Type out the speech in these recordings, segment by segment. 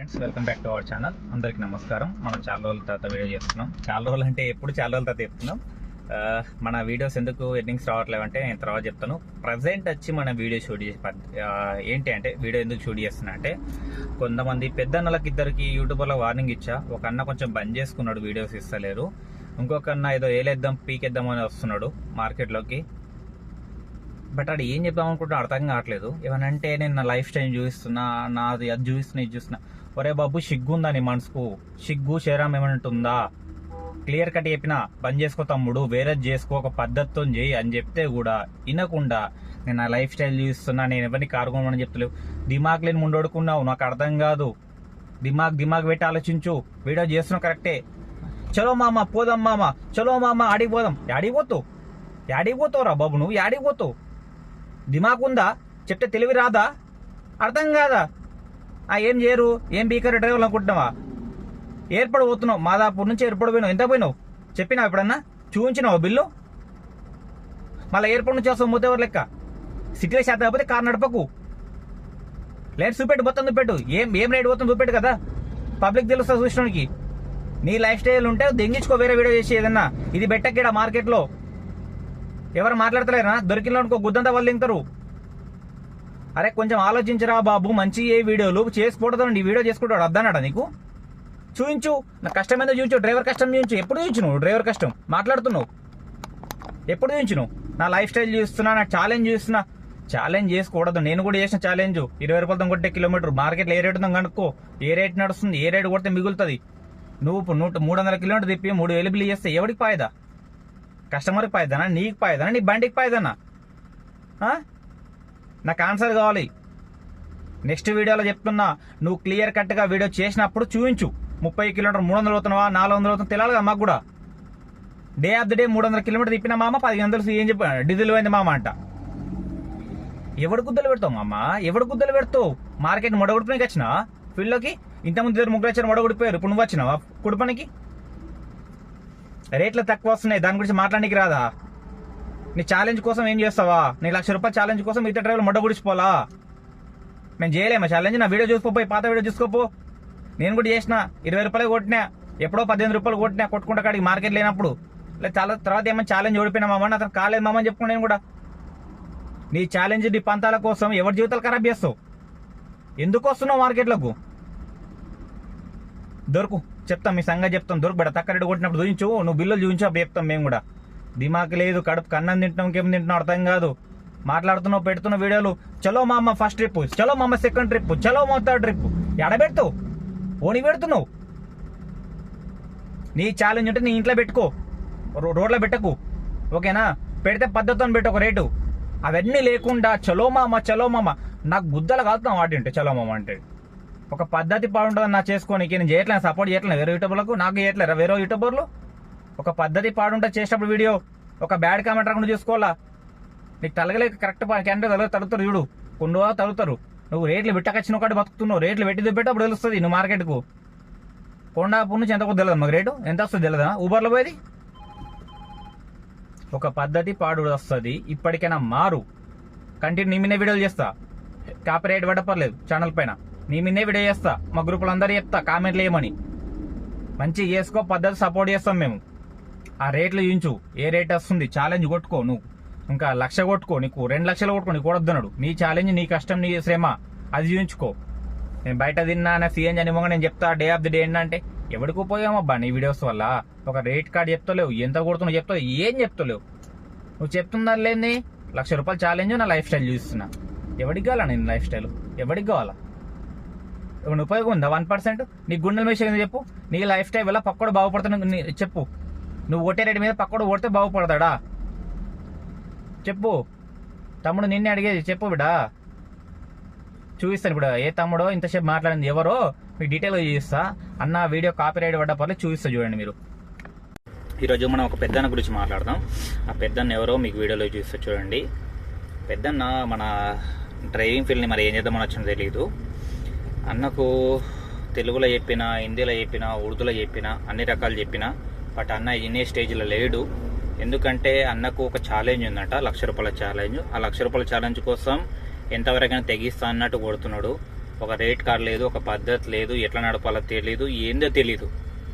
Friends, welcome back to our channel. అందరికీ నమస్కారం. మనం చాలా రోజుల తర్వాత వీడియో చేస్తున్నాం. చాలా రోజులు అంటే ఎప్పుడు చాలా రోజుల తర్వాత చెప్తున్నాం. మన వీడియోస్ ఎందుకు ఎడ్డింగ్స్ రావట్లేవంటే నేను తర్వాత చెప్తాను. ప్రజెంట్ వచ్చి మన వీడియో షూట్ ఏంటి అంటే వీడియో ఎందుకు షూట్ చేస్తున్నా అంటే కొంతమంది పెద్దన్నలకి ఇద్దరికి యూట్యూబర్లో వార్నింగ్ ఇచ్చా. ఒక అన్న కొంచెం బంద్ చేసుకున్నాడు, వీడియోస్ ఇస్తలేరు. ఇంకొక అన్న ఏదో ఏలేద్దాం పీకేద్దాం అని వస్తున్నాడు మార్కెట్లోకి. బట్ అది ఏం చెప్దాం అనుకుంటున్నా అర్థం కావట్లేదు. ఏమనంటే నేను నా లైఫ్ స్టైల్ చూపిస్తున్నా, నాది అది చూపిస్తున్నా, ఇది చూస్తున్నా. ఒరే బాబు, సిగ్గుందా నీ మనసుకు? సిగ్గు శరం ఏమంటుందా? క్లియర్ కట్ చెప్పినా బంద్ చేసుకో తమ్ముడు, వేరేది చేసుకో, ఒక పద్ధతితో చేయి అని చెప్తే కూడా వినకుండా నేను నా లైఫ్ స్టైల్ చూపిస్తున్నా, నేను ఎవరిని కారుకోమని చెప్తలేవు. దిమాగ్ లేని ముందొడుకున్నావు, నాకు అర్థం కాదు. దిమాగ్ పెట్టి ఆలోచించు. వీడియో చేస్తున్నావు కరెక్టే. చలో మామ పోదాం, మామ చలో మామ ఆడికి పోదాం. యాడికి పోతావురా బాబు, నువ్వు యాడికి పోతావు? దిమాగ్ ఉందా? చెప్తే తెలివి రాదా? అర్థం కాదా? ఏం చేయరు, ఏం బీకర్ డ్రైవర్లు అనుకుంటున్నావా? ఏర్పడి పోతున్నావు, మాదాపూర్ నుంచి ఏర్పడి పోయినావు. ఎంత పోయినావు చెప్పినావు? ఎప్పుడన్నా చూపించినావు బిల్లు? మళ్ళీ ఎయిర్పోర్ట్ నుంచి వస్తావు మూతేవారు లెక్క. సిటీలో శాతం కాకపోతే కారు నడపకు. లేట్ చూపెట్టు, మొత్తం చూపెట్టు. ఏం రేటు పోతుంది చూపెట్టు కదా, పబ్లిక్ తెలుస్తా చూసినోనికి. నీ లైఫ్ స్టైల్ ఉంటే దెంగించుకో, వేరే వీడియో చేసి ఏదన్నా. ఇది బెట్టకేడా మార్కెట్లో ఎవరు మాట్లాడతలేరా? దొరికిన అనుకో గుద్దంతా వాళ్ళు దింగుతారు. అరే కొంచెం ఆలోచించరా బాబు, మంచి ఏ వీడియోలు చేసుకోవడం. నీ వీడియో చేసుకుంటాడు అర్థనాడా నీకు? చూపించు, నా కష్టం ఏదో చూపించు. డ్రైవర్ కష్టం చూపించు. ఎప్పుడు చూపించు నువ్వు డ్రైవర్ కష్టం మాట్లాడుతున్నావు? ఎప్పుడు చూపించు నువ్వు? నా లైఫ్ స్టైల్ చూస్తున్నా, నా ఛాలెంజ్ చూస్తున్నా. ఛాలెంజ్ చేసుకోకూడదు. నేను కూడా చేసిన ఛాలెంజ్ 20 రూపాయలతో కొట్టే కిలోమీటర్. మార్కెట్లో ఏ రేటు ఉందో కనుక్కో. ఏ రేటు నడుస్తుంది, ఏ రేటు కొడితే మిగులుతుంది. నువ్వు 300 కిలోమీటర్ తిప్పి 3000 బిల్లు చేస్తే ఎవరికి పాయదా? కస్టమర్కి పాయదనా, నీకు పాయదనా, నీ బండికి పాయదనా? నాకు ఆన్సర్ కావాలి. నెక్స్ట్ వీడియోలో చెప్తున్నా, నువ్వు క్లియర్ కట్గా వీడియో చేసినప్పుడు చూపించు. 30 కిలోమీటర్ 300 అవుతున్నావా, 400 అవుతున్నా తెలియాలి కదా మాకు కూడా. Day of the day 300 kilometre తిప్పిన మామ 1500 ఏం చెప్పా డీజిల్ పోయింది మామ అంట. ఎవడు గుద్దలు పెడతావు మామ? ఎవడు గుద్దలు పెడతావు? మార్కెట్ మొడగొడుపునికి వచ్చినా ఫీల్డ్లోకి? ఇంతకుముందు 2 వచ్చారు, మొడగొడిపోయారు. ఇప్పుడు నువ్వు వచ్చినావా కుడిపనికి? రేట్లు తక్కువ వస్తున్నాయి, దాని గురించి మాట్లాడానికి రాదా? నీ ఛాలెంజ్ కోసం ఏం చేస్తావా? నీ 1,00,000 రూపాయల ఛాలెంజ్ కోసం మిగతా డ్రైవర్లు మొడ్డ గుడిచిపోలా? మేము చేయలేమా ఛాలెంజ్? నా వీడియో చూసుకోపోయి, పాత వీడియో చూసుకోపో. నేను కూడా చేసిన 20 రూపాయలు కొట్టినా, ఎప్పుడో 18 రూపాయలు కొట్టినా, కొట్టుకుంటా కాడికి మార్కెట్ లేనప్పుడు. లేదు చాలా తర్వాత ఏమైనా ఛాలెంజ్ ఓడిపోయినా మామ, అతను కాలేదు మామ అని చెప్పుకున్నాను నేను కూడా. నీ ఛాలెంజ్, నీ పంతాల కోసం ఎవరి జీవితాలు ఖరాబ్ చేస్తావు? ఎందుకు వస్తున్నావు మార్కెట్లకు? దొరుకు చెప్తాం, మీ సంగతి చెప్తాం. దొరికి బెడ తక్కువ రేటు కొట్టినప్పుడు చూపించు, నువ్వు బిల్లులు చూపించు, అప్పుడు చెప్తాం మేము కూడా. దిమాక్ లేదు, కడుపు కన్నం తింటున్నాం, ఇంకేం తింటున్నాం అర్థం కాదు. మాట్లాడుతున్నావు, పెడుతున్న వీడియోలు. చలో మా అమ్మ ఫస్ట్ ట్రిప్, చలో మా అమ్మ సెకండ్ ట్రిప్, చలో మా థర్డ్ ట్రిప్. ఎడబెడతావు? ఓని పెడుతున్నావు. నీ ఛాలెంజ్ ఉంటే నీ ఇంట్లో పెట్టుకో, రోడ్లో పెట్టకు, ఓకేనా? పెడితే పద్ధతితో పెట్టు ఒక రేటు. అవన్నీ లేకుండా చలో మామ చలో మామ, నాకు గుద్దలు కాలుతున్నావు వాటింటే చలో మామ అంటే. ఒక పద్ధతి పాడుంటుంది నా చేసుకోనికి. నేను చేయట్లేదు, సపోర్ట్ చేయట్లేదు వేరే యూట్యూబర్లకు, నాకు చేయట్లేరా వేరే యూట్యూబర్లు? ఒక పద్ధతి పాడుంటే చేసేటప్పుడు వీడియో ఒక బ్యాడ్ కామెంట్ రాకుండా చూసుకోవాలా? నీకు తలగలేక కరెక్ట్ క్యాండిడేట్ తలుగుతారు చూడు, కొన్ని తలుగుతారు. నువ్వు రేట్లు పెట్టకొచ్చిన ఒకటి బతుకుతున్నావు. రేట్లు పెట్టి దుబ్బెట్టి అప్పుడు తెలుస్తుంది నువ్వు మార్కెట్కు. కొండాపూర్ నుంచి ఎంత కొద్ది తెలియదు మాకు, రేటు ఎంత వస్తుంది తెలియదా? ఊబర్లో పోయేది. ఒక పద్ధతి పాడు వస్తుంది. ఇప్పటికైనా మారు. కంటిన్యూ నీ మీదే వీడియోలు చేస్తా, కాపీరైట్ పడపర్లేదు ఛానల్ పైన. నీ మీదే వీడియో చేస్తా, మా గ్రూపులు అందరూ చెప్తా కామెంట్లు వేయమని. మంచిగా చేసుకో, పద్ధతి సపోర్ట్ చేస్తాం మేము. ఆ రేట్లు చూపించు, ఏ రేట్ వస్తుంది. ఛాలెంజ్ కొట్టుకో నువ్వు, ఇంకా 1,00,000 కొట్టుకో, నీకు 2 లక్షలు కొట్టుకో, నీకు కొడద్దన్నాడు. నీ ఛాలెంజ్, నీ కష్టం, నీ శ్రమ, అది చూపించుకో. నేను బయట తిన్నా నా సీఎన్ అనివ్వగా నేను చెప్తా డే ఆఫ్ ది డే ఏంటంటే ఎవరికి ఉపయోగమబ్బా నీ వీడియోస్ వల్ల? ఒక రేట్ కార్డ్ చెప్తలేవు, ఎంత కొడుతున్నావు చెప్తావు, ఏం చెప్తలేవు. నువ్వు చెప్తుందా లేని 1,00,000 రూపాయల ఛాలెంజ్, నా లైఫ్ స్టైల్ చూస్తున్నా. ఎవరికి కావాలా నేను లైఫ్ స్టైల్? ఎవరికి కావాలా? ఏమైనా ఉపయోగం ఉందా? 1%? నీ గుండెల మీద చెప్పు. నీ లైఫ్ స్టైల్ వల్ల పక్కడు బాగుపడుతున్నా చెప్పు. నువ్వు ఓటే రేటు మీద పక్కడు ఓడితే బాగుపడతాడా చెప్పు. తమ్ముడు నిన్నే అడిగేది, చెప్పు బిడ్డా. చూపిస్తాను ఇప్పుడు ఏ తమ్ముడో ఇంతసేపు మాట్లాడింది ఎవరో మీకు డీటెయిల్గా చూపిస్తా. అన్న వీడియో కాపీరైట్ పడ్డ పర్లేదు చూపిస్తా చూడండి మీరు. ఈరోజు మనం ఒక పెద్దన్న గురించి మాట్లాడదాం. ఆ పెద్దన్న ఎవరో మీకు వీడియోలో చూపిస్తా చూడండి. పెద్దన్న మన డ్రైవింగ్ ఫీల్డ్ని మరి ఏం చేద్దామని వచ్చిందో తెలియదు. అన్నకు తెలుగులో చెప్పినా, హిందీలో చెప్పినా, ఉర్దూలో చెప్పినా, అన్ని రకాలు చెప్పినా, బట్ అన్న ఇన్నే స్టేజ్లో లేడు. ఎందుకంటే అన్నకు ఒక ఛాలెంజ్ ఉందట, 1,00,000 రూపాయల ఛాలెంజ్. ఆ 1,00,000 రూపాయల ఛాలెంజ్ కోసం ఎంతవరకైనా తెగిస్తా అన్నట్టు కొడుతున్నాడు. ఒక రేట్ కార్డు లేదు, ఒక పద్ధతి లేదు, ఎట్లా నడపాలో తెలియదు, ఏందో తెలీదు.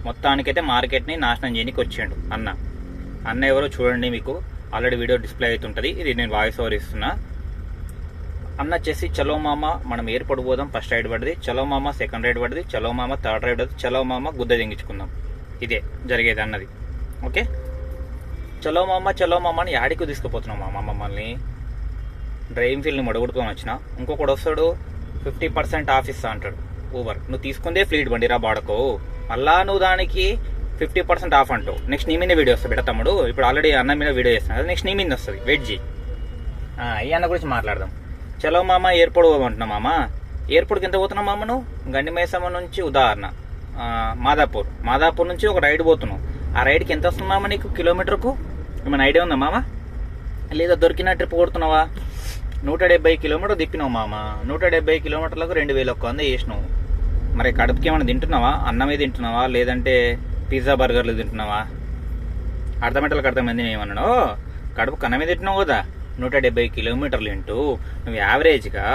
మొత్తానికైతే మార్కెట్ని నాశనం చేయడానికి వచ్చాడు అన్న ఎవరో చూడండి, మీకు ఆల్రెడీ వీడియో డిస్ప్లే అవుతుంటుంది, ఇది నేను వాయిస్ ఓవర్ ఇస్తున్నా. అన్న వచ్చేసి చలో మామ మనం ఎయిర్పోర్ట్ పోదాం, ఫస్ట్ రైడ్ పడుతుంది, చలో మామ సెకండ్ రైడ్ పడుతుంది, చలో మామ థర్డ్ రైడ్ పడుతుంది, చలో మామ గుద్ద దింగించుకుందాం, ఇదే జరిగేది అన్నది. ఓకే, చలో మామ అని యాడికి తీసుకుపోతున్నాం మామ మమ్మల్ని. డ్రైవింగ్ ఫీల్డ్ని మడగొడుకొని వచ్చిన ఇంకొకటి వస్తాడు 50% ఆఫ్ ఇస్తా అంటాడు ఊబర్. నువ్వు తీసుకుందే ఫ్లీట్ బండిరా బాడకో, మళ్ళా నువ్వు దానికి 50% ఆఫ్ అంటావు. నెక్స్ట్ నీ మీద వీడియో వస్తుంది బిడ్డ తమ్ముడు, ఇప్పుడు ఆల్రెడీ అన్న మీద వీడియో చేస్తాను కదా, నెక్స్ట్ నీ మీద వస్తుంది, వెయిట్ చేయి. ఈ అన్న గురించి మాట్లాడదాం. చలో మామ ఎయిర్పోర్ట్ పోమంటున్నా మామ. ఎయిర్పోర్ట్కి ఎంత పోతున్నావు మామ నువ్వు? గండిమైసమ్మ నుంచి ఉదాహరణ మాదాపూర్ నుంచి ఒక రైడ్ పోతున్నావు. ఆ రైడ్కి ఎంత వస్తుంది మామ నీకు కిలోమీటర్కు? ఏమైనా ఐడియా ఉందా మామ? లేదా దొరికిన ట్రిప్ కొడుతున్నావా? 170 కిలోమీటర్లు తిప్పినావు మామ. 170 కిలోమీటర్లకు 2100 చేసినావు. మరి కడుపుకి ఏమైనా తింటున్నావా? అన్నమే తింటున్నావా, లేదంటే పిజ్జా బర్గర్లు తింటున్నావా? అర్థమేటలకు అర్థమైంది ఏమన్నాడు, కడుపుకి అన్నమే తింటున్నావు కదా. 170 కిలోమీటర్లు ఇంటూ నువ్వు యావరేజ్గా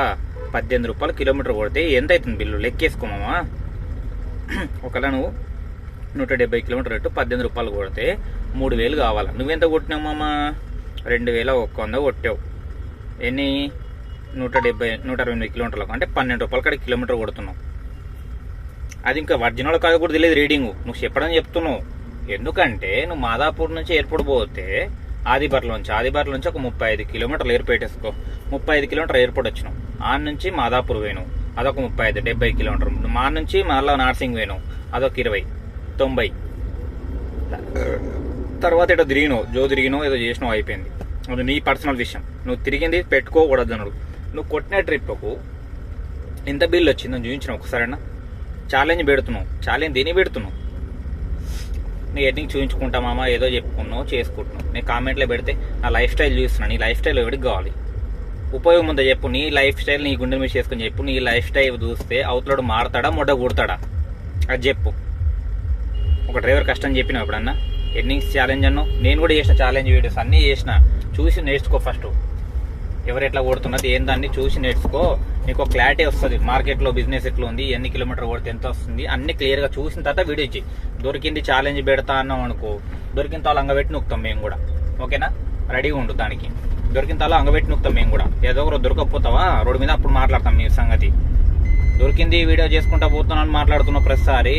18 రూపాయలు కిలోమీటర్ కొడితే ఎంత అవుతుంది బిల్లు లెక్కేసుకోమామా. ఒకవేళ నువ్వు 170 కిలోమీటర్ ఇటు 18 రూపాయలు కొడితే 3000 కావాలి. నువ్వెంత కొట్టినావు మామ? 2100 కొట్టావు. ఎన్ని? 168 కిలోమీటర్లకు, అంటే 12 రూపాయల కాడ కిలోమీటర్ కొడుతున్నావు. అది ఇంకా ఒరిజినల్ కాదు కూడా తెలియదు రీడింగు, నువ్వు చెప్పడం చెప్తున్నావు. ఎందుకంటే నువ్వు మాదాపూర్ నుంచి ఎయిర్పోర్ట్ పోతే ఆదిబర్ల నుంచి ఒక 35 కిలోమీటర్లు ఎయిర్పోర్ట్ వేసుకో. 35 కిలోమీటర్ ఎయిర్పోర్ట్ వచ్చినావు. ఆడ నుంచి మాదాపూర్ పోయినావు, అదొక 35, 70 కిలోమీటర్లు. మా నుంచి మళ్ళీ నార్సింగ్ పోయినావు, అదొక 20, 90. తర్వాత ఏదో తిరిగినావు ఏదో చేసినావు, అయిపోయింది. అది నీ పర్సనల్ విషయం, నువ్వు తిరిగింది పెట్టుకోకూడదు అన్నాడు. నువ్వు కొట్టిన ట్రిప్కు ఎంత బిల్లు వచ్చిందని చూపించినావు ఒకసారైనా? ఛాలెంజ్ పెడుతున్నావు. ఛాలెంజ్ దేని పెడుతున్నావు? నీ ఎడ్డింగ్ చూపించుకుంటా మామ, ఏదో చెప్పుకున్నావు చేసుకుంటున్నావు. నేను కామెంట్లో పెడితే నా లైఫ్ స్టైల్ చూస్తున్నాను, నీ లైఫ్ స్టైల్ ఎవరికి కావాలి? ఉపయోగం ఉందా చెప్పు? నీ లైఫ్ స్టైల్ నీ గుండె మీద చేసుకుని చెప్పు. నీ లైఫ్ స్టైల్ చూస్తే అవతలడు మారతాడా మొడ్డ కూడతాడా? అది చెప్పు. ఒక డ్రైవర్ కష్టం చెప్పినావు ఎప్పుడన్నా? ఎర్నింగ్స్ ఛాలెంజ్ అన్నావు, నేను కూడా చేసిన ఛాలెంజ్ వీడియోస్ అన్నీ చేసిన. చూసి నేర్చుకో ఫస్ట్, ఎవరు ఎట్లా కొడుతున్నది ఏందాన్ని చూసి నేర్చుకో. నీకు ఒక క్లారిటీ వస్తుంది, మార్కెట్లో బిజినెస్ ఎట్లా ఉంది, ఎన్ని కిలోమీటర్ కొడితే ఎంత వస్తుంది, అన్ని క్లియర్గా చూసిన తర్వాత వీడియో ఇచ్చి. దొరికింది ఛాలెంజ్ పెడతా అన్నాం అనుకో, దొరికిన తాళ్ళు అంగబెట్టి నొక్కుతాం మేము కూడా. ఓకేనా? రెడీగా ఉండు దానికి. దొరికిన తాళ్ళు అంగబెట్టి నొక్కుతాం మేము కూడా. ఏదో ఒకరు దొరకకపోతావా రోడ్డు మీద, అప్పుడు మాట్లాడతాం మీ సంగతి. దొరికింది వీడియో చేసుకుంటా పోతున్నాను మాట్లాడుతున్నావు ప్రతిసారి.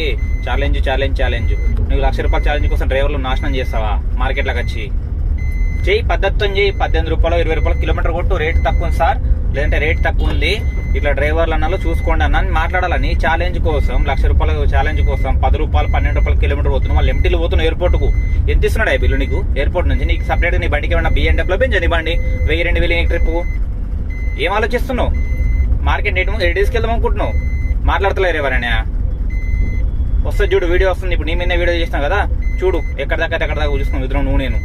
ఛాలెంజ్ నువ్వు 1,00,000 రూపాయల ఛాలెంజ్ కోసం డ్రైవర్లు నాశనం చేస్తావా? మార్కెట్లోకి వచ్చి చెయ్యి, పద్ధతితో చెయ్యి. 18 రూపాయలు 20 రూపాయలు కిలోమీటర్ కొట్టు. రేట్ తక్కువ ఉంది సార్, లేదంటే రేట్ తక్కువ ఉంది, ఇట్లా డ్రైవర్లు అన్నాలో చూసుకోండి అన్న మాట్లాడాలని. ఛాలెంజ్ కోసం 1,00,000 రూపాయల ఛాలెంజ్ కోసం 10 రూపాయలు 12 రూపాయలు కిలోమీటర్ పోతున్నావు. వాళ్ళు ఎంటీలు పోతున్నావు ఎయిర్పోర్ట్కు. ఎంత ఇస్తున్నాడు ఆ బిల్లు నీకు ఎయిర్పోర్ట్ నుంచి? నీకు సపరేట్గా నీ బండికి ఏమన్నా BMW పెంచండి బండి 1000-2000 ట్రిప్. ఏం ఆలోచిస్తున్నావు? మార్కెట్ ఎటు తీసుకెళ్దాం అనుకుంటున్నావు? మాట్లాడతలేరు ఎవరైనా? వస్తుంది చూడు, వీడియో వస్తుంది ఇప్పుడు. నీ మీద వీడియో చేసినా కదా, చూడు ఎక్కడ దాకా చూసుకున్నావు ఇద్దరం నువ్వు నేను.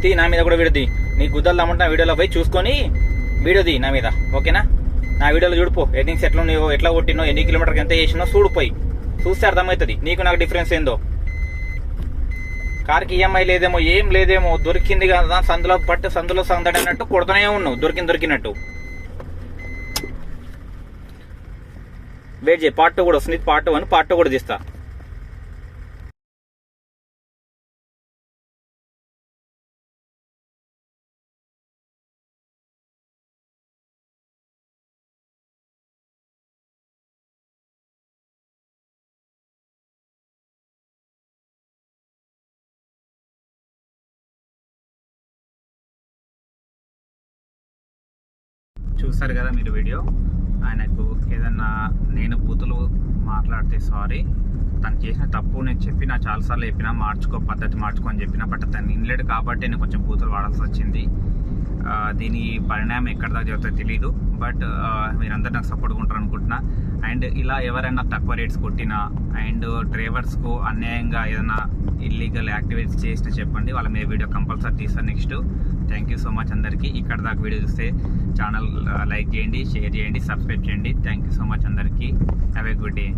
తీ నా మీద కూడా వీడియో తీ. నీ గుద్దలు తమ్మంటే నా వీడియోలో పోయి చూసుకొని వీడియో తీ నా మీద. ఓకేనా? నా వీడియోలో చూడిపో, ఎర్నింగ్స్ ఎట్లా కొట్టినో, ఎన్ని కిలోమీటర్కి ఎంత చేసినో చూడిపోయి చూస్తే అర్థమవుతుంది నీకు నాకు డిఫరెన్స్ ఏందో. కార్కి EMI లేదేమో, ఏం లేదేమో, దొరికింది కదా సందులో సందడి అన్నట్టు కొడుతూనే ఉన్నావు దొరికినట్టు. వెయిట్ చేయి, పార్ట్ 2 కూడా వస్తుంది. పార్ట్ 1 పార్ట్ 2 కూడా తీస్తా. చూస్తారు కదా మీరు వీడియో. ఆయనకు ఏదన్నా నేను బూతులు మాట్లాడితే సారీ, తను చేసిన తప్పు నేను చెప్పినా, చాలాసార్లు చెప్పినా పద్ధతి మార్చుకో అని చెప్పినా, బట్ తను వినలేడు కాబట్టి నేను కొంచెం బూతులు వాడాల్సి వచ్చింది. దీని పరిణామం ఎక్కడ దాకా జరుగుతుందో తెలీదు, బట్ మీరందరూ నాకు సపోర్ట్గా ఉంటారు అనుకుంటున్నా. అండ్ ఇలా ఎవరైనా తక్కువ రేట్స్ కొట్టినా అండ్ డ్రైవర్స్కు అన్యాయంగా ఏదైనా ఇల్లీగల్ యాక్టివిటీస్ చేసినా చెప్పండి, వాళ్ళ మీద వీడియో కంపల్సరీ తీస్తాను next. Thank you so much అందరికీ. ఇక్కడ దాకా వీడియో చూస్తే ఛానల్ లైక్ చేయండి, షేర్ చేయండి, సబ్స్క్రైబ్ చేయండి. థ్యాంక్ యూ సో మచ్ అందరికీ. Have a good day.